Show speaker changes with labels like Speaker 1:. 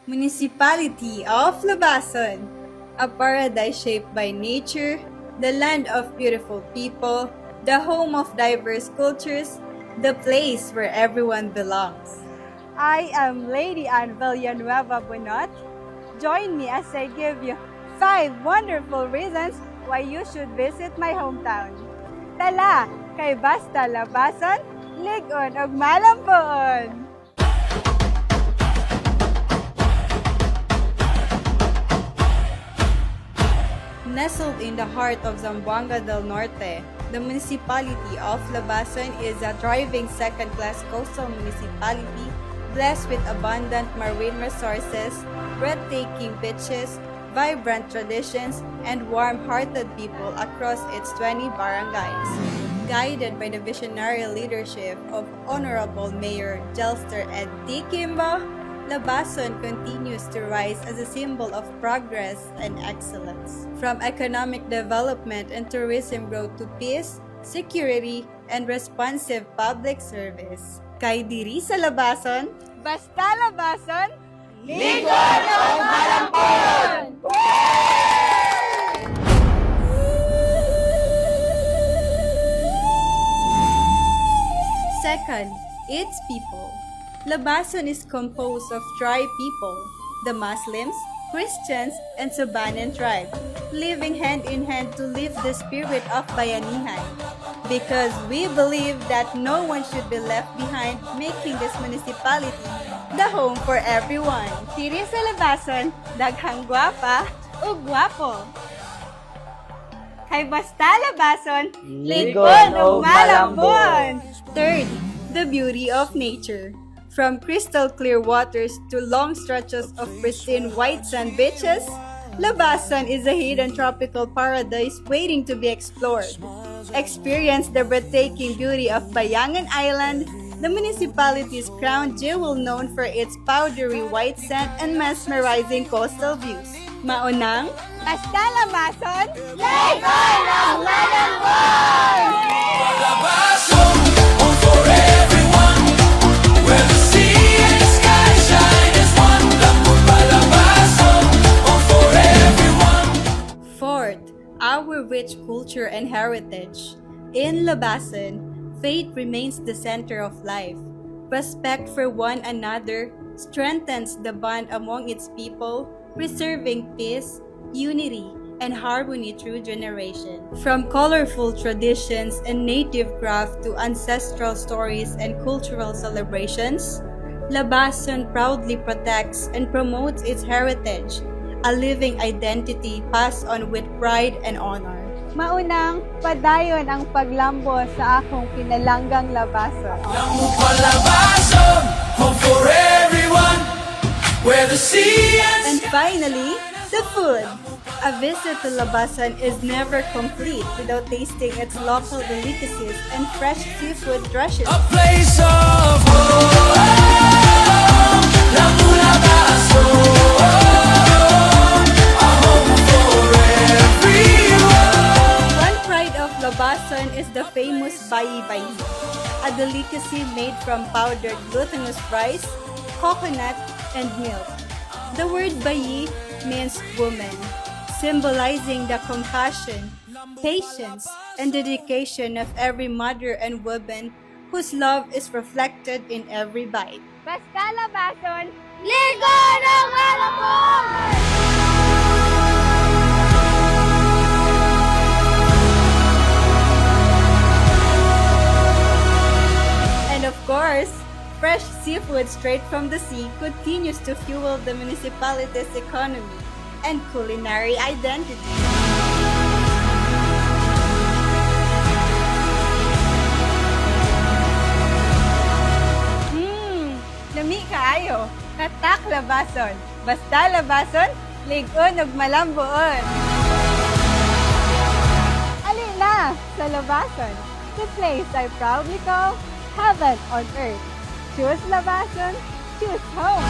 Speaker 1: Municipality of Labason, a paradise shaped by nature, the land of beautiful people, the home of diverse cultures, the place where everyone belongs.
Speaker 2: I am Lady Anne Villanueva Bunot. Join me as I give you 5 wonderful reasons why you should visit my hometown. Tala, kay basta labason, ligon og malamboon!
Speaker 1: Nestled in the heart of Zamboanga del Norte, the municipality of Labason is a thriving second-class coastal municipality blessed with abundant marine resources, breathtaking beaches, vibrant traditions, and warm-hearted people across its 20 barangays. Guided by the visionary leadership of Honorable Mayor Jelster Ed T. Kimbo, Labason continues to rise as a symbol of progress and excellence. From economic development and tourism growth to peace, security, and responsive public service. Kay diri sa Labason,
Speaker 2: Basta labason,
Speaker 3: Ligon o Malampon!
Speaker 1: Second, its people. Labason is composed of tribe people, the Muslims, Christians, and Sabanan tribe, living hand in hand to live the spirit of Bayanihan. Because we believe that no one should be left behind, making this municipality the home for everyone.
Speaker 2: diri sa labason, daghang gwapa ug gwapo. Kay basta labason,
Speaker 3: Ligon o malambon!
Speaker 1: Third, the beauty of nature. From crystal clear waters to long stretches of pristine white sand beaches, Labason is a hidden tropical paradise waiting to be explored. Experience the breathtaking beauty of Bayangan Island, the municipality's crown jewel known for its powdery white sand and mesmerizing coastal views. Maunang,
Speaker 2: basta labason,
Speaker 3: Ligon o Malambon!
Speaker 4: Malabason, home for everyone, where the sea and the sky shine as one. Malabason, home for everyone.
Speaker 1: fourth, our rich culture and heritage. In Labason, faith remains the center of life. Respect for one another strengthens the bond among its people, preserving peace, unity, and harmony through generation. From colorful traditions and native craft to ancestral stories and cultural celebrations, Labason proudly protects and promotes its heritage, a living identity passed on with pride and honor.
Speaker 2: Maunang, padayon ang paglambo sa akong pinalanggang labason.
Speaker 4: Malabason, home for everyone, where the sea and
Speaker 1: And finally, the food. A visit to Labason is never complete without tasting its local delicacies and fresh seafood dishes.
Speaker 4: a place of home. Malabason, a home for everyone.
Speaker 1: One pride of Labason is the famous bayi-bayi, a delicacy made from powdered glutinous rice, coconut, and milk. The word bayi means woman, symbolizing the compassion, patience, and dedication of every mother and woman whose love is reflected in every bite.
Speaker 2: Basta labason,
Speaker 3: Ligon o Malambon!
Speaker 1: And of course, fresh seafood straight from the sea continues to fuel the municipality's economy and culinary identity.
Speaker 2: lami kaayo. Tatak labason. Basta labason, ligon ug malamboon. Ali na sa labason, the place I proudly call heaven on earth. Choose labason, choose home.